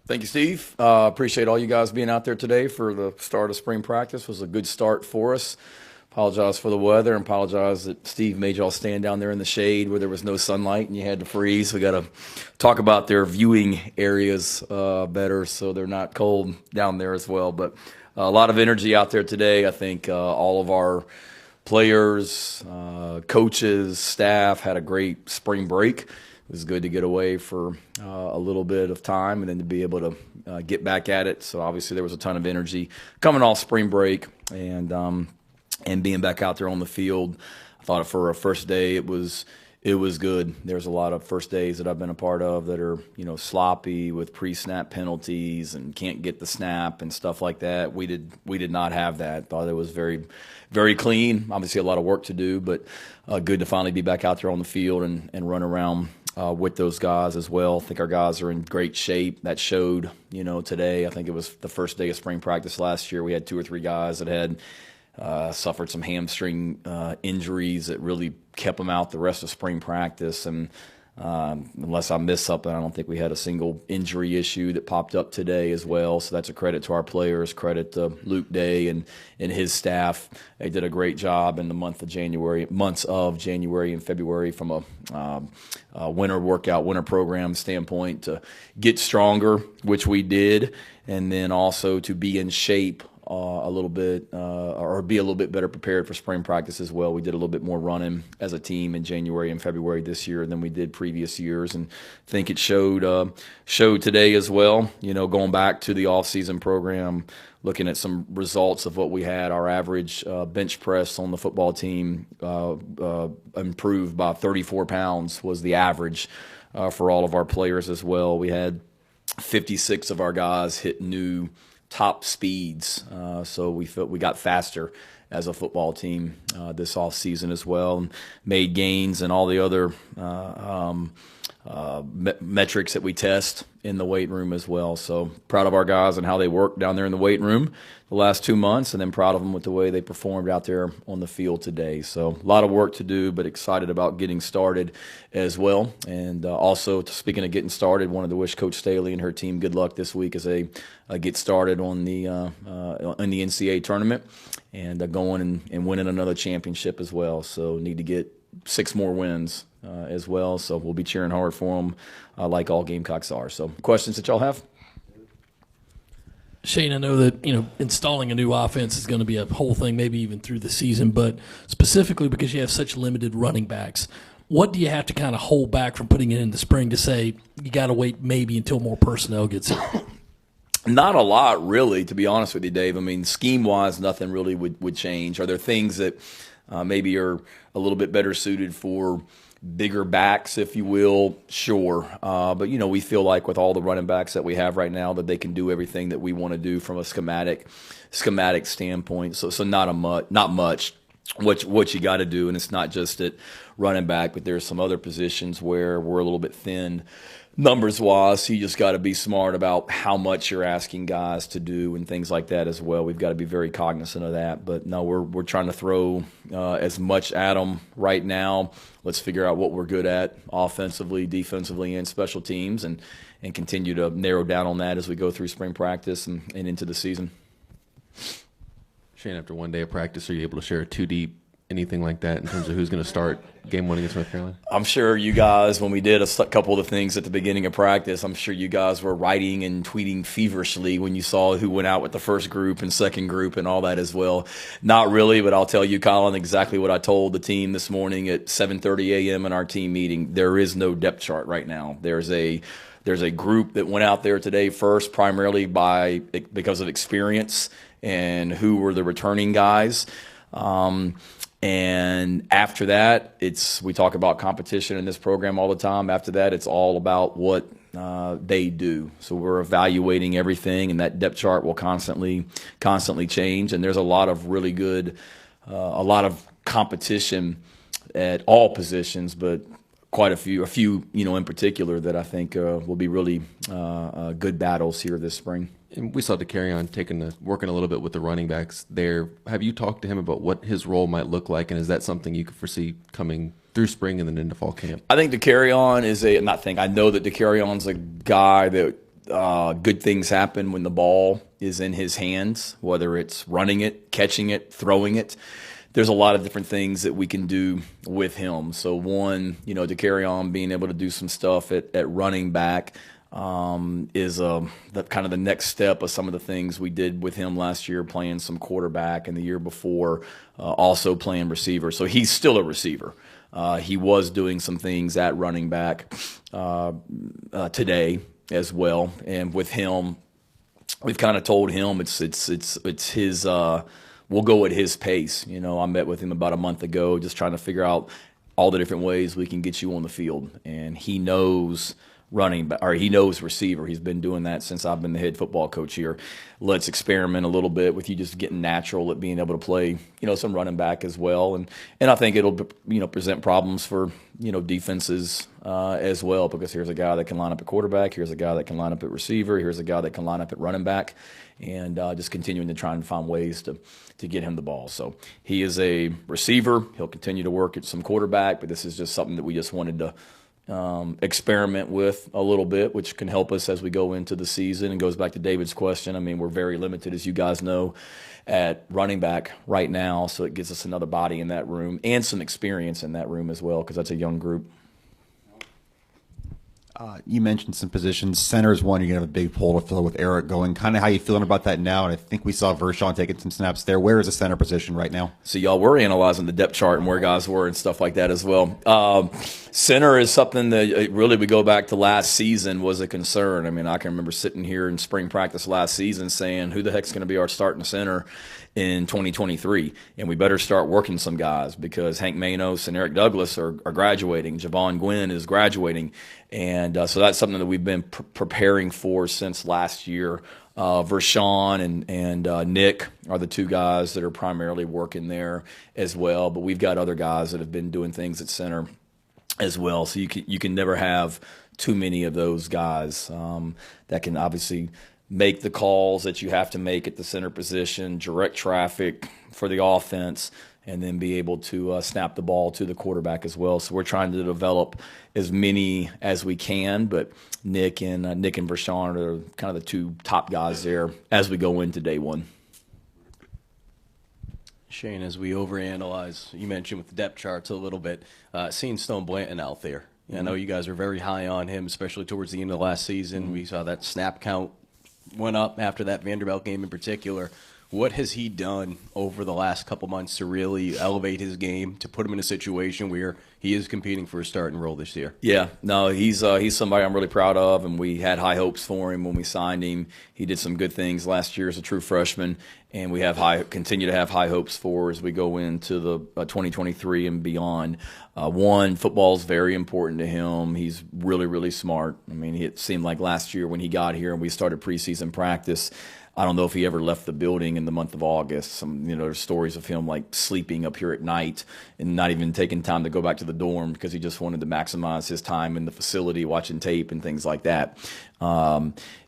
Thank you, Steve. Appreciate all you guys being out there today for the start of spring practice. It was a good start for us. Apologize for the weather and apologize that Steve made y'all stand down there in the shade where there was no sunlight and you had to freeze. We got to talk about their viewing areas better so they're not cold down there as well. But a lot of energy out there today. I think all of our players, coaches, staff had a great spring break. It was good to get away for a little bit of time and then to be able to get back at it. So obviously there was a ton of energy coming off spring break and being back out there on the field. I thought for a first day it was good. There's a lot of first days that I've been a part of that are sloppy with pre-snap penalties and can't get the snap and stuff like that. We did not have that. Thought it was very, very clean. Obviously a lot of work to do, but good to finally be back out there on the field and run around with those guys as well. I think our guys are in great shape. That showed, today. I think it was the first day of spring practice last year. We had 2 or 3 guys that had suffered some hamstring injuries that really kept them out the rest of spring practice. And unless I missed something, I don't think we had a single injury issue that popped up today as well. So that's a credit to our players, credit to Luke Day and his staff. They did a great job in the months of January and February from a winter program standpoint to get stronger, which we did, and then also to be in shape a little bit, or be a little bit better prepared for spring practice as well. We did a little bit more running as a team in January and February this year than we did previous years, and I think it showed today as well. Going back to the off-season program, looking at some results of what we had, our average bench press on the football team improved by 34 pounds was the average for all of our players as well. We had 56 of our guys hit new top speeds, so we felt we got faster as a football team this off season as well, and made gains in all the other metrics that we test in the weight room as well. So proud of our guys and how they worked down there in the weight room the last 2 months, and then proud of them with the way they performed out there on the field today. So a lot of work to do, but excited about getting started as well. And also, speaking of getting started, wanted to wish Coach Staley and her team good luck this week as they get started on the in the NCAA tournament and going and winning another championship as well. So need to get 6 more wins as well. So we'll be cheering hard for them like all Gamecocks are. So questions that y'all have? Shane, I know that installing a new offense is going to be a whole thing, maybe even through the season, but specifically because you have such limited running backs, what do you have to kind of hold back from putting it in the spring to say you got to wait maybe until more personnel gets in? Not a lot, really, to be honest with you, Dave. I mean, scheme-wise, nothing really would change. Are there things that maybe are a little bit better suited for bigger backs, if you will? Sure. But, we feel like with all the running backs that we have right now that they can do everything that we want to do from a schematic standpoint. So not much. What you got to do, and it's not just at running back, but there's some other positions where we're a little bit thin numbers-wise, so you just got to be smart about how much you're asking guys to do and things like that as well. We've got to be very cognizant of that. But no, we're trying to throw as much at them right now. Let's figure out what we're good at offensively, defensively, and special teams, and continue to narrow down on that as we go through spring practice and into the season. Shane, after one day of practice, are you able to share a 2-deep, anything like that in terms of who's going to start game 1 against North Carolina? I'm sure you guys, when we did a couple of the things at the beginning of practice, I'm sure you guys were writing and tweeting feverishly when you saw who went out with the first group and second group and all that as well. Not really, but I'll tell you, Colin, exactly what I told the team this morning at 7:30 a.m. in our team meeting. There is no depth chart right now. There's a group that went out there today first, primarily because of experience and who were the returning guys. And after that, we talk about competition in this program all the time. After that, it's all about what they do. So we're evaluating everything, and that depth chart will constantly change. And there's a lot of really good, a lot of competition at all positions, but quite a few in particular that I think will be really good battles here this spring. And we saw DeCarrion working a little bit with the running backs there. Have you talked to him about what his role might look like, and is that something you could foresee coming through spring and then into fall camp? I think DeCarrion I know that DeCarrion's a guy that good things happen when the ball is in his hands, whether it's running it, catching it, throwing it. There's a lot of different things that we can do with him. So one, to carry on being able to do some stuff at running back is kind of the next step of some of the things we did with him last year, playing some quarterback, and the year before also playing receiver. So he's still a receiver. He was doing some things at running back today as well, and with him, we've kind of told him it's his. We'll go at his pace. I met with him about a month ago, just trying to figure out all the different ways we can get you on the field, and he knows he knows receiver. He's been doing that since I've been the head football coach here. Let's experiment a little bit with you just getting natural at being able to play, some running back as well. And I think it'll, present problems for, defenses as well, because here's a guy that can line up at quarterback, here's a guy that can line up at receiver, here's a guy that can line up at running back, and just continuing to try and find ways to get him the ball. So he is a receiver. He'll continue to work at some quarterback, but this is just something that we just wanted to experiment with a little bit, which can help us as we go into the season. And goes back to David's question. I mean, we're very limited, as you guys know, at running back right now, so it gives us another body in that room and some experience in that room as well, because that's a young group. You mentioned some positions. Center is one. You're going to have a big hole to fill with Eric going. Kind of how you feeling about that now? And I think we saw Vershawn taking some snaps there. Where is the center position right now? So, y'all, we're analyzing the depth chart and where guys were and stuff like that as well. Center is something that really we go back to last season was a concern. I mean, I can remember sitting here in spring practice last season saying, who the heck's going to be our starting center in 2023? And we better start working some guys, because Hank Manos and Eric Douglas are graduating. Javon Gwynn is graduating. And so that's something that we've been preparing for since last year. Vershawn and Nick are the two guys that are primarily working there as well. But we've got other guys that have been doing things at center as well. So you can never have too many of those guys that can obviously make the calls that you have to make at the center position, direct traffic for the offense, and then be able to snap the ball to the quarterback as well. So we're trying to develop as many as we can, but Nick and Vershawn are kind of the two top guys there as we go into day one. Shane, as we overanalyze, you mentioned with the depth charts a little bit, seeing Stone Blanton out there. I know you guys are very high on him, especially towards the end of last season. We saw that snap count went up after that Vanderbilt game in particular. What has he done over the last couple months to really elevate his game, to put him in a situation where he is competing for a starting role this year? Yeah, no, he's somebody I'm really proud of, and we had high hopes for him when we signed him. He did some good things last year as a true freshman, and we continue to have high hopes for as we go into the 2023 and beyond. One, football is very important to him. He's really, really smart. I mean, it seemed like last year when he got here and we started preseason practice, I don't know if he ever left the building in the month of August. There's stories of him like sleeping up here at night and not even taking time to go back to the dorm because he just wanted to maximize his time in the facility watching tape and things like that.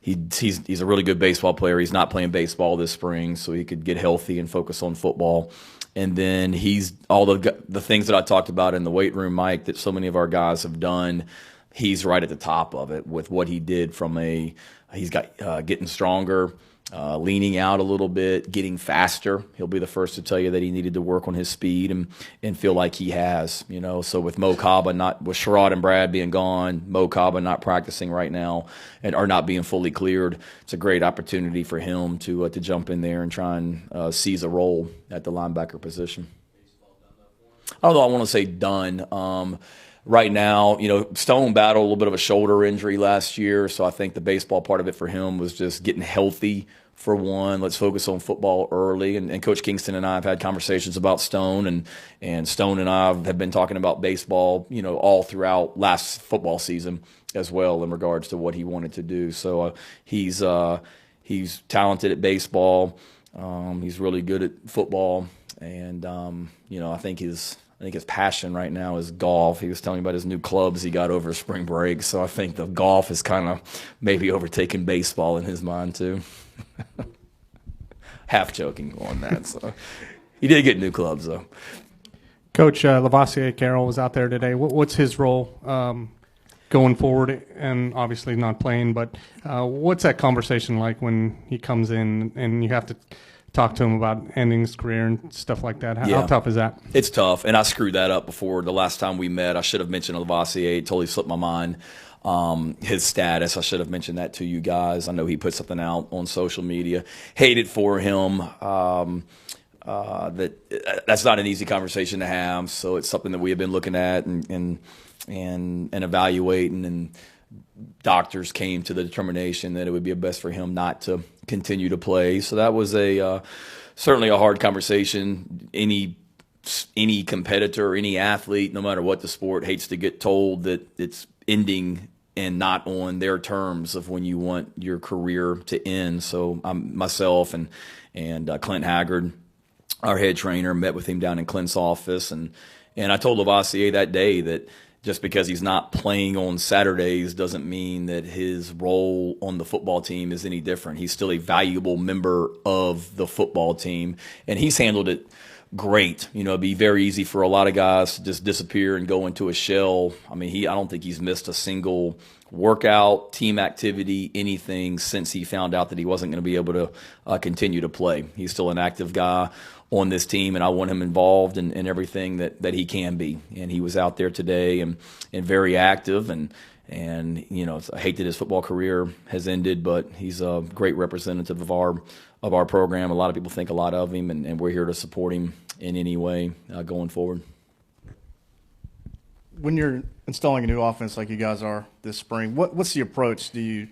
He's a really good baseball player. He's not playing baseball this spring, so he could get healthy and focus on football. And then he's all the things that I talked about in the weight room, Mike, that so many of our guys have done. He's right at the top of it with what he did he's got getting stronger. Leaning out a little bit, getting faster. He'll be the first to tell you that he needed to work on his speed and feel like he has, So with with Sherrod and Brad being gone, Mo Kaba not practicing right now and are not being fully cleared, it's a great opportunity for him to jump in there and try and seize a role at the linebacker position. Although I want to say done. Right now, Stone battled a little bit of a shoulder injury last year, so I think the baseball part of it for him was just getting healthy for one. Let's focus on football early. And Coach Kingston and I have had conversations about Stone, and Stone and I have been talking about baseball, all throughout last football season as well in regards to what he wanted to do. So he's talented at baseball. He's really good at football, and I think his passion right now is golf. He was telling me about his new clubs he got over spring break. So I think the golf is kind of maybe overtaking baseball in his mind too. Half joking on that. So he did get new clubs though. Coach, Laviska Shenault was out there today. What's his role going forward, and obviously not playing, but what's that conversation like when he comes in and you have to talk to him about ending his career and stuff like that? How tough is that? It's tough, and I screwed that up before the last time we met. I should have mentioned Laviska. It totally slipped my mind. His status, I should have mentioned that to you guys. I know he put something out on social media. Hated for him. That's not an easy conversation to have. So it's something that we have been looking at and evaluating, and doctors came to the determination that it would be best for him not to continue to play. So that was certainly a hard conversation. Any competitor, any athlete, no matter what the sport, hates to get told that it's ending and not on their terms of when you want your career to end. So myself and Clint Haggard, our head trainer, met with him down in Clint's office, and I told Laviska that day that just because he's not playing on Saturdays doesn't mean that his role on the football team is any different. He's still a valuable member of the football team, and he's handled it great. You know, it'd be very easy for a lot of guys to just disappear and go into a shell. I mean, I don't think he's missed a single workout, team activity, anything since he found out that he wasn't going to be able to continue to play. He's still an active guy on this team, and I want him involved in everything that he can be. And he was out there today and very active, and you know, I hate that his football career has ended, but he's a great representative of our program. A lot of people think a lot of him, and we're here to support him in any way going forward. When you're installing a new offense like you guys are this spring, what's the approach? Do you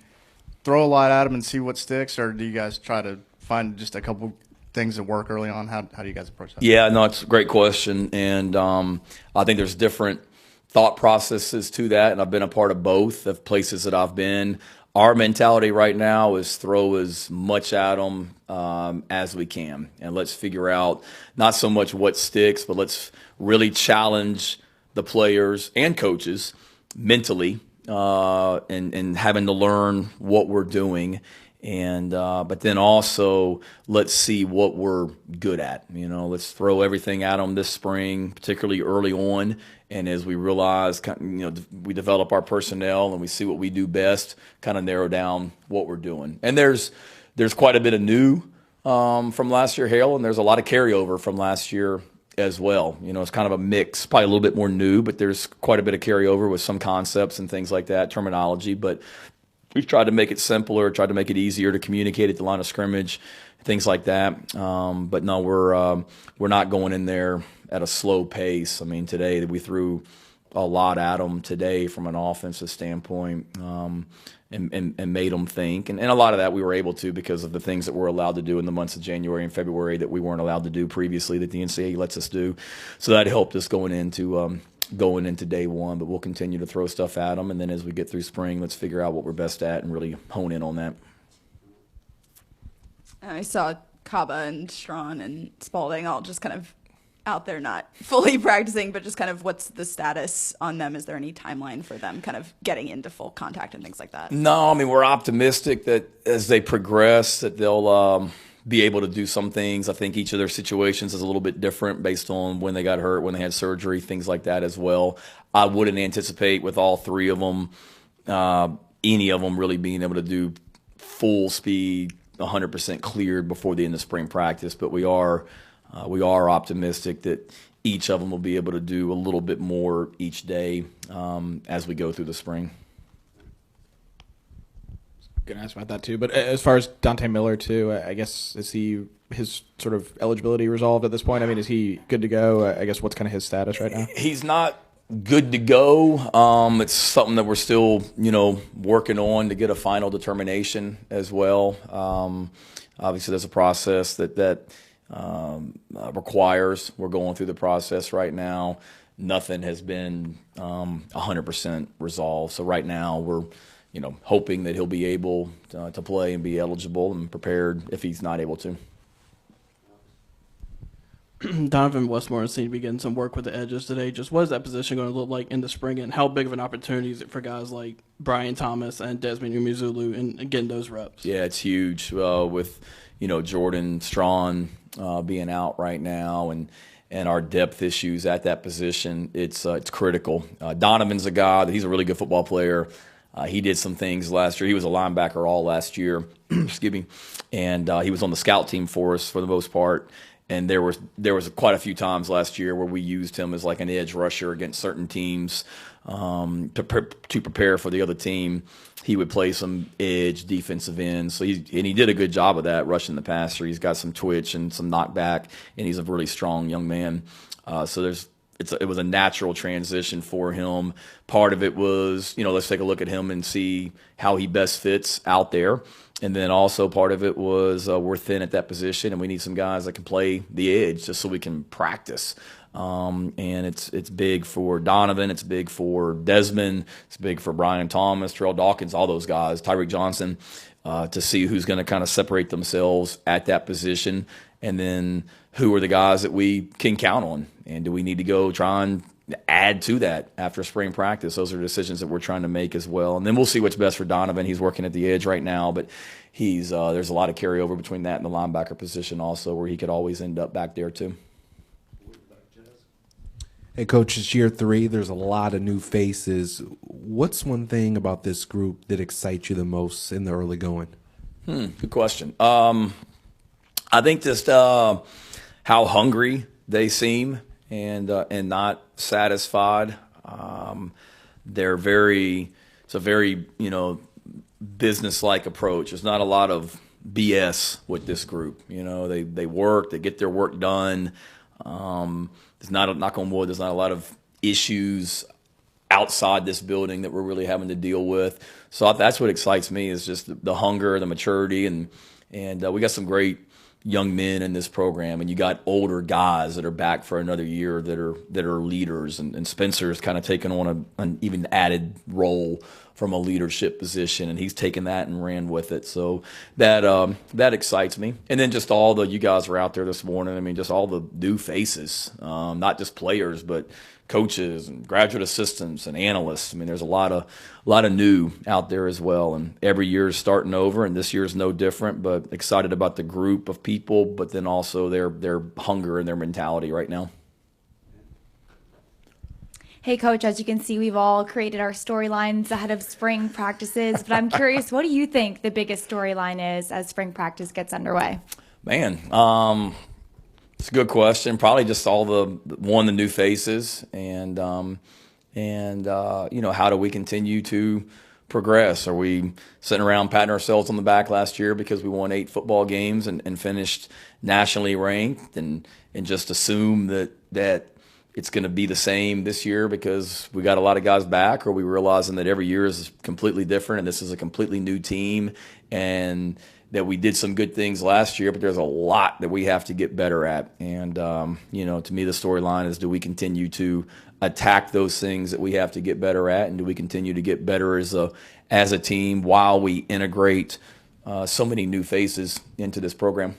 throw a lot at them and see what sticks, or do you guys try to find just a couple things that work early on? How do you guys approach that? Yeah, no, it's a great question, and I think there's different thought processes to that, and I've been a part of both of places that I've been. Our mentality right now is throw as much at them as we can, and let's figure out not so much what sticks, but let's really challenge the players and coaches mentally and having to learn what we're doing. And but then also let's see what we're good at. You know, let's throw everything at them this spring, particularly early on. And as we realize, you know, we develop our personnel and we see what we do best, kind of narrow down what we're doing. And there's quite a bit of new from last year, Hale, and there's a lot of carryover from last year as well. You know, it's kind of a mix, probably a little bit more new, but there's quite a bit of carryover with some concepts and things like that, terminology. But we've tried to make it simpler, tried to make it easier to communicate at the line of scrimmage, things like that. But no, we're not going in there at a slow pace. I mean, today we threw a lot at them today from an offensive standpoint, and made them think. And a lot of that we were able to because of the things that we're allowed to do in the months of January and February that we weren't allowed to do previously, that the NCAA lets us do. So that helped us going into day one. But we'll continue to throw stuff at them, and then as we get through spring, let's figure out what we're best at and really hone in on that. I saw Kaba and Strawn and Spalding all just kind of out there not fully practicing, but just kind of what's the status on them? Is there any timeline for them kind of getting into full contact and things like that? No, I mean, we're optimistic that as they progress that they'll be able to do some things. I think each of their situations is a little bit different based on when they got hurt, when they had surgery, things like that as well. I wouldn't anticipate with all three of them, any of them really being able to do full speed, 100% cleared before the end of spring practice, but we are optimistic that each of them will be able to do a little bit more each day as we go through the spring. Going to ask about that too, but as far as Dante Miller too, I guess is his sort of eligibility resolved at this point? I mean, is he good to go? I guess what's kind of his status right now? He's not good to go. It's something that we're still, working on to get a final determination as well. Obviously, there's a process that requires. We're going through the process right now. Nothing has been 100% resolved. So right now we're, hoping that he'll be able to play and be eligible and prepared if he's not able to. Donovan Westmore seemed to be getting some work with the edges today. Just what is that position going to look like in the spring, and how big of an opportunity is it for guys like Brian Thomas and Desmond Umuzulu and getting those reps? Yeah, it's huge with Jordan Strawn being out right now, and and our depth issues at that position, it's critical. Donovan's a guy that he's a really good football player. He did some things last year. He was a linebacker all last year, excuse me, and he was on the scout team for us for the most part. And there was quite a few times last year where we used him as like an edge rusher against certain teams to prepare for the other team. He would play some edge defensive end, so he did a good job of that, rushing the passer. He's got some twitch and some knockback, and he's a really strong young man. So it was a natural transition for him. Part of it was, let's take a look at him and see how he best fits out there. And then also part of it was we're thin at that position, and we need some guys that can play the edge just so we can practice. And it's big for Donovan. It's big for Desmond. It's big for Brian Thomas, Terrell Dawkins, all those guys, Tyreek Johnson, to see who's going to kind of separate themselves at that position. And then who are the guys that we can count on? And do we need to go try and add to that after spring practice? Those are decisions that we're trying to make as well. And then we'll see what's best for Donovan. He's working at the edge right now, but there's a lot of carryover between that and the linebacker position also, where he could always end up back there too. Hey, Coach, it's year 3. There's a lot of new faces. What's one thing about this group that excites you the most in the early going? Good question. I think just how hungry they seem and not satisfied. It's a very business-like approach. There's not a lot of BS with this group. They work, they get their work done. There's not, knock on wood, there's not a lot of issues outside this building that we're really having to deal with. So that's what excites me, is just the hunger, the maturity, and we got some great young men in this program, and you got older guys that are back for another year that are leaders, and Spencer's kind of taken on an even added role from a leadership position, and he's taken that and ran with it. So that excites me. And then just all you guys were out there this morning. I mean, just all the new faces, not just players, but coaches and graduate assistants and analysts. I mean, there's a lot of new out there as well, and every year is starting over, and this year is no different. But excited about the group of people, but then also their hunger and their mentality right now. Hey, Coach, as you can see, we've all created our storylines ahead of spring practices, but I'm curious, what do you think the biggest storyline is as spring practice gets underway? Man, it's a good question. Probably just all the new faces, and how do we continue to progress? Are we sitting around patting ourselves on the back last year because we won 8 football games and finished nationally ranked, and just assume that it's going to be the same this year because we got a lot of guys back? Or are we realizing that every year is completely different and this is a completely new team, and that we did some good things last year, but there's a lot that we have to get better at? And, to me, the storyline is, do we continue to attack those things that we have to get better at, and do we continue to get better as a team while we integrate so many new faces into this program?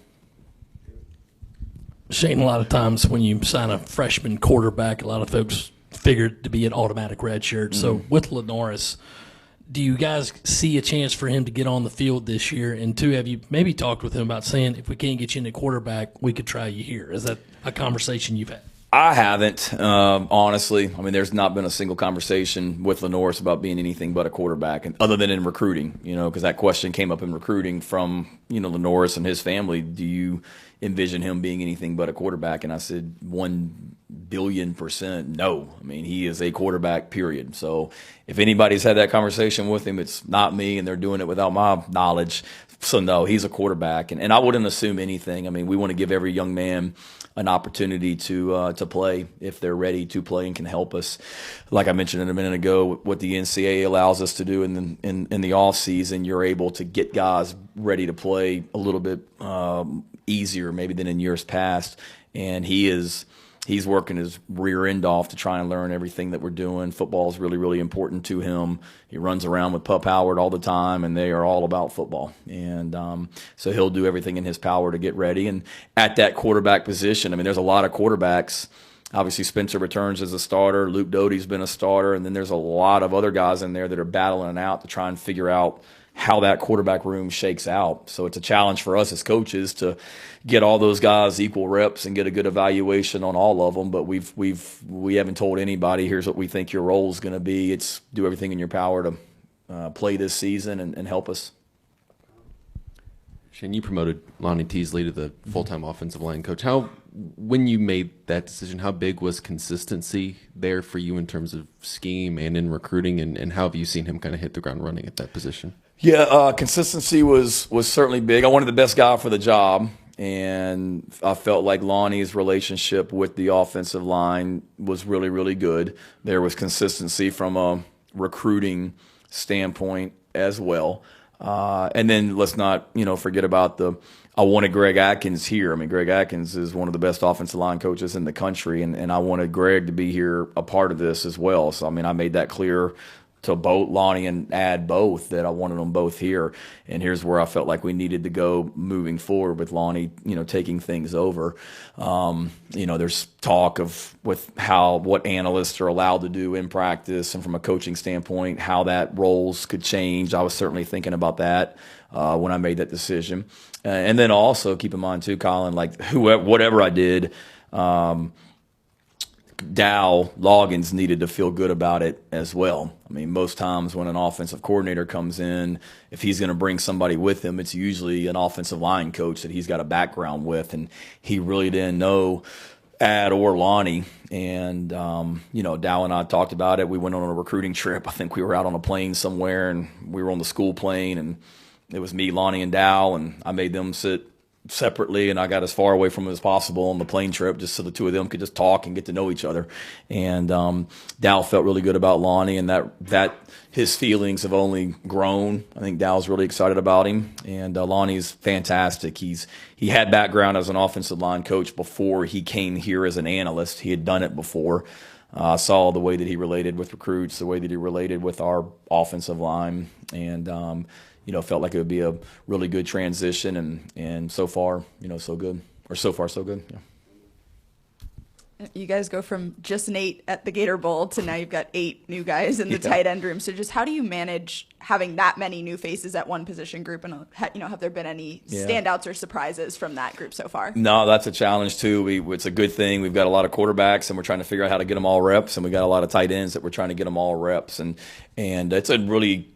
Shane, a lot of times when you sign a freshman quarterback, a lot of folks figure it to be an automatic red shirt. Mm-hmm. So with Lenoris, do you guys see a chance for him to get on the field this year? And 2, have you maybe talked with him about saying, if we can't get you into quarterback, we could try you here? Is that a conversation you've had? I haven't, honestly. I mean, there's not been a single conversation with Lenoris about being anything but a quarterback, and other than in recruiting, because that question came up in recruiting from, Lenoris and his family. Do you envision him being anything but a quarterback? And I said 1,000,000,000% no. I mean, he is a quarterback, period. So if anybody's had that conversation with him, it's not me, and they're doing it without my knowledge. So no, he's a quarterback, and I wouldn't assume anything. I mean, we want to give every young man an opportunity to play if they're ready to play and can help us. Like I mentioned a minute ago, what the NCAA allows us to do in the off season, you're able to get guys ready to play a little bit easier maybe than in years past. And he's working his rear end off to try and learn everything that we're doing. Football is really, really important to him. He runs around with Pup Howard all the time, and they are all about football. And so he'll do everything in his power to get ready. And at that quarterback position, I mean, there's a lot of quarterbacks. Obviously, Spencer returns as a starter. Luke Doty's been a starter. And then there's a lot of other guys in there that are battling it out to try and figure out how that quarterback room shakes out. So it's a challenge for us as coaches to get all those guys equal reps and get a good evaluation on all of them. But we haven't told anybody, here's what we think your role is going to be. It's do everything in your power to play this season and help us. Shane, you promoted Lonnie Teasley to the full-time offensive line coach. When you made that decision, how big was consistency there for you in terms of scheme and in recruiting, and how have you seen him kind of hit the ground running at that position? Yeah, consistency was certainly big. I wanted the best guy for the job, and I felt like Lonnie's relationship with the offensive line was really, really good. There was consistency from a recruiting standpoint as well. And then let's not, forget about I wanted Greg Atkins here. I mean, Greg Atkins is one of the best offensive line coaches in the country, and I wanted Greg to be here a part of this as well. So, I mean, I made that clear to both Lonnie and Ad both that I wanted them both here. And here's where I felt like we needed to go moving forward with Lonnie, taking things over. There's talk of what analysts are allowed to do in practice, and from a coaching standpoint, how that roles could change. I was certainly thinking about that when I made that decision. And then also keep in mind too, Colin, like whatever I did, Dow Loggins needed to feel good about it as well. I mean, most times when an offensive coordinator comes in, if he's going to bring somebody with him, it's usually an offensive line coach that he's got a background with, and he really didn't know Ad or Lonnie. And, Dow and I talked about it. We went on a recruiting trip. I think we were out on a plane somewhere, and we were on the school plane, and it was me, Lonnie, and Dow, and I made them sit separately, and I got as far away from them as possible on the plane trip just so the two of them could just talk and get to know each other. And Dow felt really good about Lonnie, and that his feelings have only grown. I think Dow's really excited about him, and Lonnie's fantastic. He had background as an offensive line coach before he came here as an analyst. He had done it before. I saw the way that he related with recruits, the way that he related with our offensive line, and felt like it would be a really good transition, and so far, so good. Or so far, so good, yeah. You guys go from just an 8 at the Gator Bowl to now you've got 8 new guys in the tight end room. So just how do you manage having that many new faces at one position group? And, have there been any standouts or surprises from that group so far? No, that's a challenge too. It's a good thing. We've got a lot of quarterbacks, and we're trying to figure out how to get them all reps. And we got a lot of tight ends that we're trying to get them all reps. And it's a really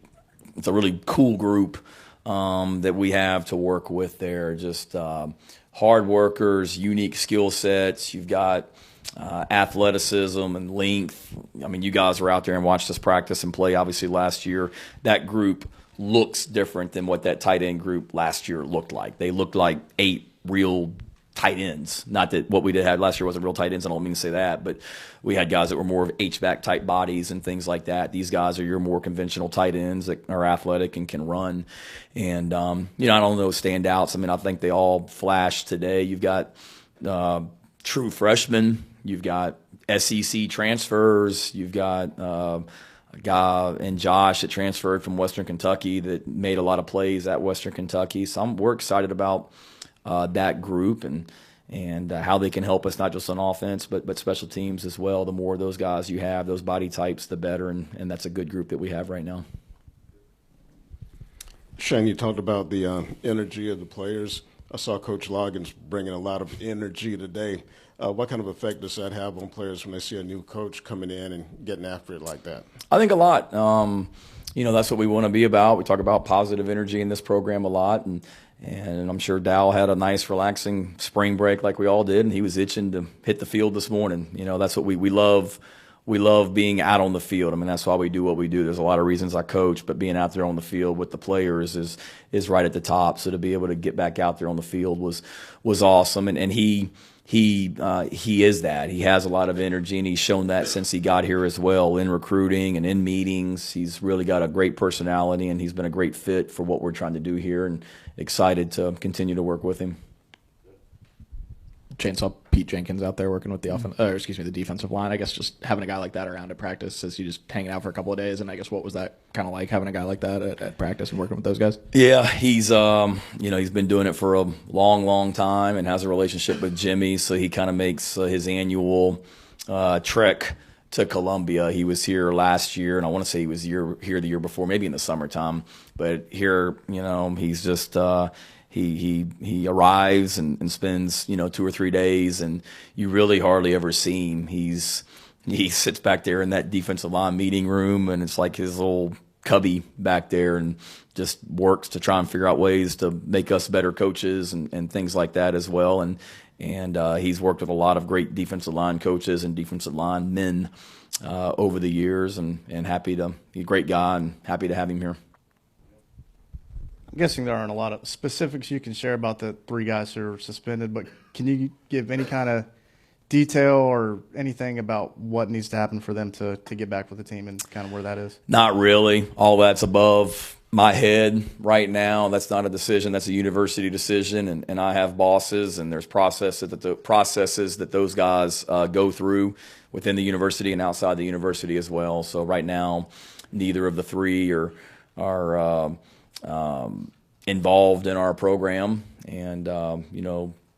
cool group that we have to work with there. Just hard workers, unique skill sets. You've got athleticism and length. I mean, you guys were out there and watched us practice and play, obviously, last year. That group looks different than what that tight end group last year looked like. They looked like 8 real tight ends. Not that what we had last year wasn't real tight ends. I don't mean to say that, but we had guys that were more of H-back type bodies and things like that. These guys are your more conventional tight ends that are athletic and can run. And, I don't know standouts. I mean, I think they all flashed today. You've got true freshmen. You've got SEC transfers. You've got a guy and Josh that transferred from Western Kentucky that made a lot of plays at Western Kentucky. So we're excited about that group and how they can help us, not just on offense, but special teams as well. The more of those guys you have, those body types, the better, and that's a good group that we have right now. Shane, you talked about the energy of the players. I saw Coach Loggins bringing a lot of energy today. What kind of effect does that have on players when they see a new coach coming in and getting after it like that? I think a lot. That's what we want to be about. We talk about positive energy in this program a lot, and I'm sure Dow had a nice, relaxing spring break like we all did, and he was itching to hit the field this morning. That's what we love. We love being out on the field. I mean, that's why we do what we do. There's a lot of reasons I coach, but being out there on the field with the players is right at the top. So to be able to get back out there on the field was awesome, and he is that. He has a lot of energy, and he's shown that since he got here as well in recruiting and in meetings. He's really got a great personality, and he's been a great fit for what we're trying to do here, and excited to continue to work with him. Shane, saw Pete Jenkins out there working with the defensive line. I guess just having a guy like that around at practice, as you just hanging out for a couple of days, and I guess what was that kind of like, having a guy like that at practice and working with those guys? Yeah, he's he's been doing it for a long time and has a relationship with Jimmy, so he kind of makes his annual trek to Columbia. He was here last year, and I want to say he was here the year before, maybe in the summertime. But here, he's just he arrives and spends 2 or 3 days, and you really hardly ever see him. He sits back there in that defensive line meeting room, and it's like his little cubby back there, and just works to try and figure out ways to make us better coaches and things like that as well. And he's worked with a lot of great defensive line coaches and defensive line men over the years, and he's a great guy, and happy to have him here. I'm guessing there aren't a lot of specifics you can share about the 3 guys who are suspended, but can you give any kind of detail or anything about what needs to happen for them to get back with the team and kind of where that is? Not really. All that's above my head right now. That's not a decision. That's a university decision, and I have bosses, and there's processes that those guys go through within the university and outside the university as well. So right now, neither of the 3 are involved in our program, and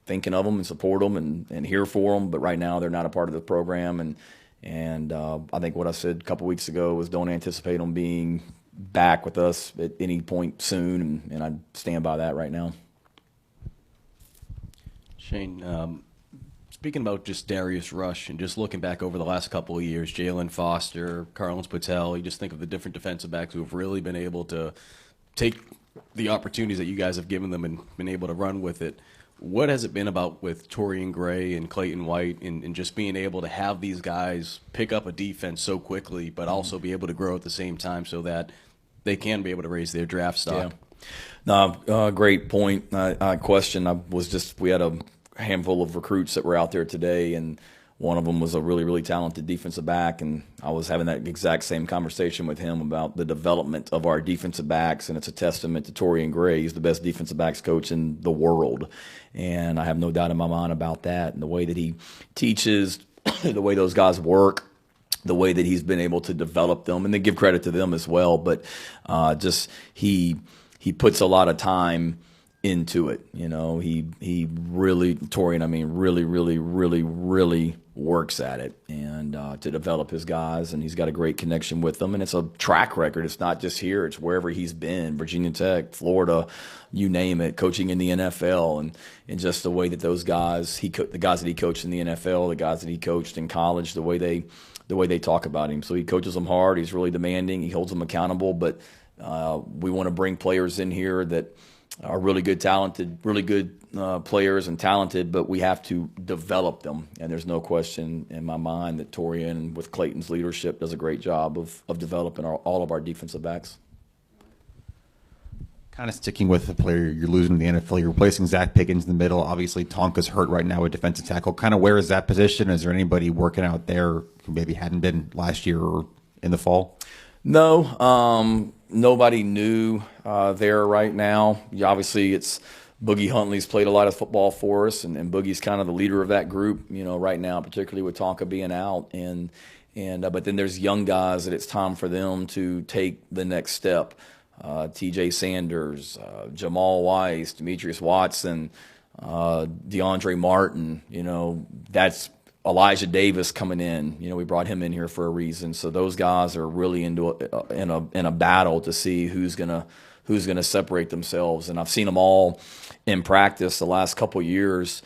thinking of them and support them and here for them. But right now, they're not a part of the program, and I think what I said a couple weeks ago was don't anticipate them being back with us at any point soon, and I stand by that right now. Shane, speaking about just Darius Rush and just looking back over the last couple of years, Jalen Foster, Carlins Patel, you just think of the different defensive backs who have really been able to take the opportunities that you guys have given them and been able to run with it. What has it been about with Torian Gray and Clayton White and just being able to have these guys pick up a defense so quickly, but also be able to grow at the same time so that they can be able to raise their draft stock? Yeah. No, great point. Question. We had a handful of recruits that were out there today, and one of them was a really, really talented defensive back, and I was having that exact same conversation with him about the development of our defensive backs, and it's a testament to Torian Gray. He's the best defensive backs coach in the world, and I have no doubt in my mind about that. And the way that he teaches, the way those guys work, the way that he's been able to develop them, and then give credit to them as well. But he puts a lot of time into it. He really, Torian, really works at it and to develop his guys, and he's got a great connection with them, and it's a track record. It's not just here, it's wherever he's been, Virginia Tech, Florida, you name it, coaching in the NFL, and just the way that those guys, the guys that he coached in the NFL, the guys that he coached in college, the way they talk about him. So he coaches them hard, he's really demanding, he holds them accountable, but we want to bring players in here that are really good players and talented, but we have to develop them. And there's no question in my mind that Torian, with Clayton's leadership, does a great job of developing all of our defensive backs. Kind of sticking with the player you're losing in the NFL, you're replacing Zach Pickens in the middle. Obviously, Tonka's hurt right now with defensive tackle. Kind of where is that position? Is there anybody working out there who maybe hadn't been last year or in the fall? No, nobody new there right now. Obviously, it's Boogie Huntley's played a lot of football for us, and Boogie's kind of the leader of that group, right now, particularly with Tonka being out. But then there's young guys that it's time for them to take the next step. T.J. Sanders, Jamal Weiss, Demetrius Watson, DeAndre Martin. That's Elijah Davis coming in. We brought him in here for a reason. So those guys are really in a battle to see who's gonna separate themselves. And I've seen them all in practice the last couple of years,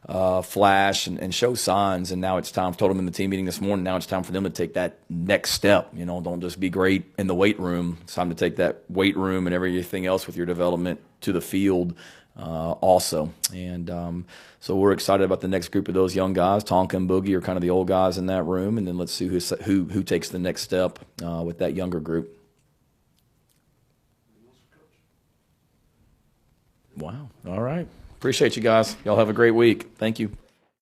flash and show signs. And now it's time. I told them in the team meeting this morning. Now it's time for them to take that next step. Don't just be great in the weight room. It's time to take that weight room and everything else with your development to the field. Also, and so we're excited about the next group of those young guys. Tonka and Boogie are kind of the old guys in that room, and then let's see who takes the next step with that younger group. Wow! All right, appreciate you guys. Y'all have a great week. Thank you.